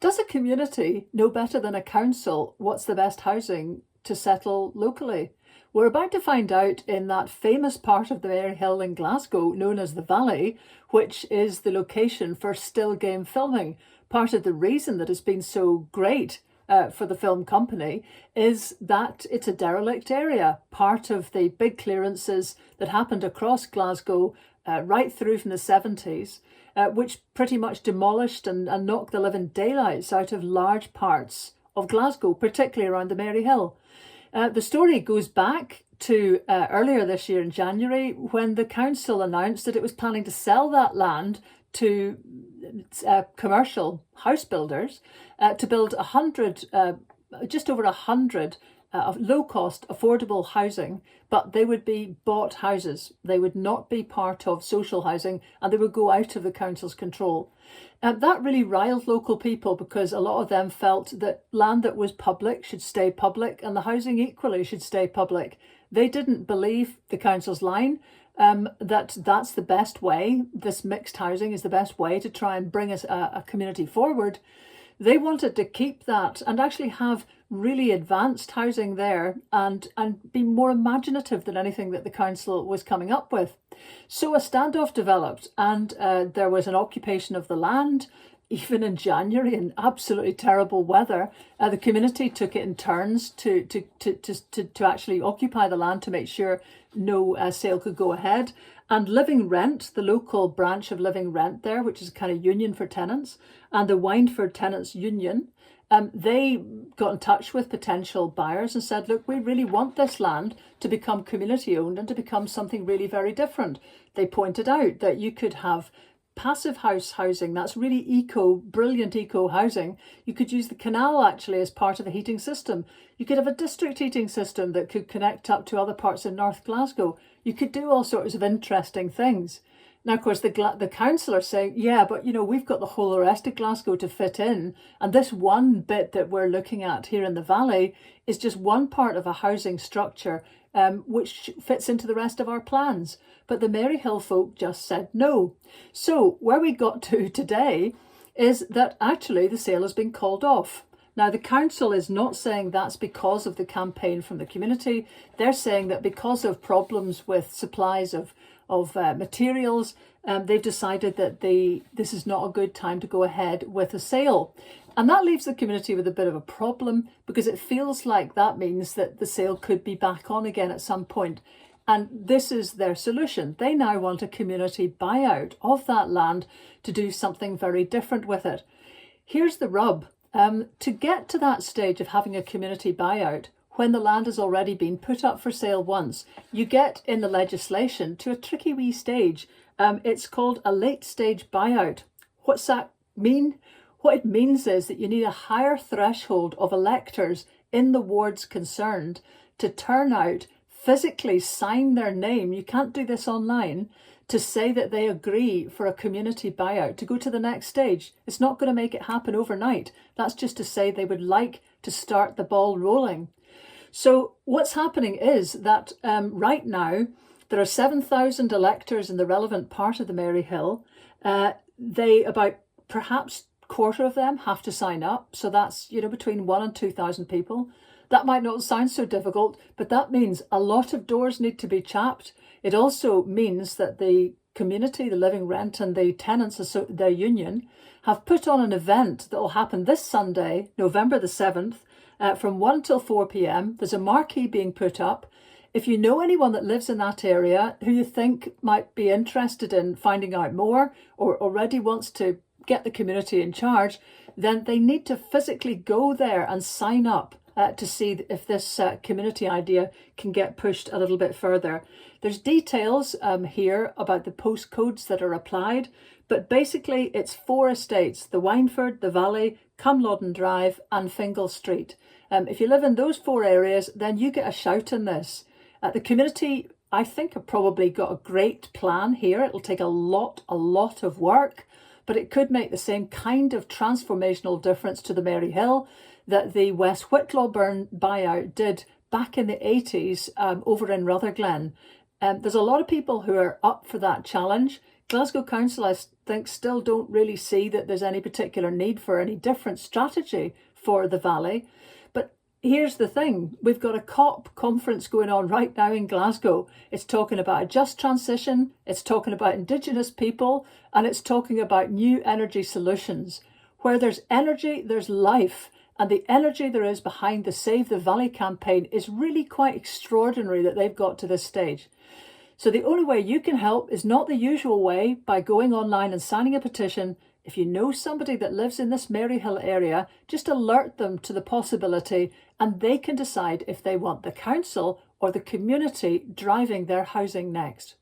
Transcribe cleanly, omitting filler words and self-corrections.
does a community know better than a council what's the best housing to settle locally? We're about to find out in that famous part of the Maryhill in Glasgow known as the Valley, which is the location for still game filming. Part of the reason that it's been so great for the film company is that it's a derelict area, part of the big clearances that happened across Glasgow right through from the 70s, which pretty much demolished and knocked the living daylights out of large parts of Glasgow, particularly around the Maryhill. The story goes back to earlier this year in January, when the council announced that it was planning to sell that land to commercial house builders to build just over 100 of low-cost, affordable housing, but they would be bought houses. They would not be part of social housing, and they would go out of the council's control. That really riled local people, because a lot of them felt that land that was public should stay public, and the housing equally should stay public. They didn't believe the council's line, that's the best way, this mixed housing is the best way to try and bring a community forward. They wanted to keep that and actually have really advanced housing there and be more imaginative than anything that the council was coming up with. So a standoff developed, and there was an occupation of the land. Even in January, in absolutely terrible weather, the community took it in turns to actually occupy the land to make sure no sale could go ahead. And Living Rent, the local branch of Living Rent there, which is a kind of union for tenants, and the Wynford Tenants Union, they got in touch with potential buyers and said, look, we really want this land to become community owned and to become something really very different. They pointed out that you could have passive housing, that's really brilliant eco housing. You could use the canal actually as part of the heating system. You could have a district heating system that could connect up to other parts of North Glasgow. You could do all sorts of interesting things. Now, of course, the council are saying, yeah, but we've got the whole rest of Glasgow to fit in, and this one bit that we're looking at here in the Valley is just one part of a housing structure which fits into the rest of our plans. But the Maryhill folk just said no. So where we got to today is that actually the sale has been called off. Now, the council is not saying that's because of the campaign from the community. They're saying that because of problems with supplies of materials, they've decided that this is not a good time to go ahead with a sale. And that leaves the community with a bit of a problem, because it feels like that means that the sale could be back on again at some point. And this is their solution. They now want a community buyout of that land to do something very different with it. Here's the rub. To get to that stage of having a community buyout, when the land has already been put up for sale once, you get in the legislation to a tricky wee stage. It's called a late stage buyout. What's that mean? What it means is that you need a higher threshold of electors in the wards concerned to turn out, physically sign their name, you can't do this online, to say that they agree for a community buyout to go to the next stage. It's not going to make it happen overnight. That's just to say they would like to start the ball rolling. So what's happening is that right now there are 7,000 electors in the relevant part of the Maryhill. About perhaps quarter of them have to sign up. So that's, between 1,000 and 2,000 people. That might not sound so difficult, but that means a lot of doors need to be chapped. It also means that the community, the Living Rent and the tenants, their union, have put on an event that will happen this Sunday, November the 7th, from 1 till 4 p.m. There's a marquee being put up. If you know anyone that lives in that area who you think might be interested in finding out more or already wants to get the community in charge, then they need to physically go there and sign up to see if this community idea can get pushed a little bit further. There's details here about the postcodes that are applied, but basically it's 4 estates: the Wynford, the Valley, Cumlodden Drive and Fingal Street. If you live in those 4 areas, then you get a shout in this. The community, I think, have probably got a great plan here. It'll take a lot of work, but it could make the same kind of transformational difference to the Maryhill that the West Whitlawburn buyout did back in the 80s over in Rutherglen. There's a lot of people who are up for that challenge. Glasgow Council, I think, still don't really see that there's any particular need for any different strategy for the valley. But here's the thing, we've got a COP conference going on right now in Glasgow. It's talking about a just transition, it's talking about Indigenous people, and it's talking about new energy solutions. Where there's energy, there's life. And the energy there is behind the Save the Valley campaign is really quite extraordinary that they've got to this stage. So the only way you can help is not the usual way, by going online and signing a petition. If you know somebody that lives in this Maryhill area, just alert them to the possibility, and they can decide if they want the council or the community driving their housing next.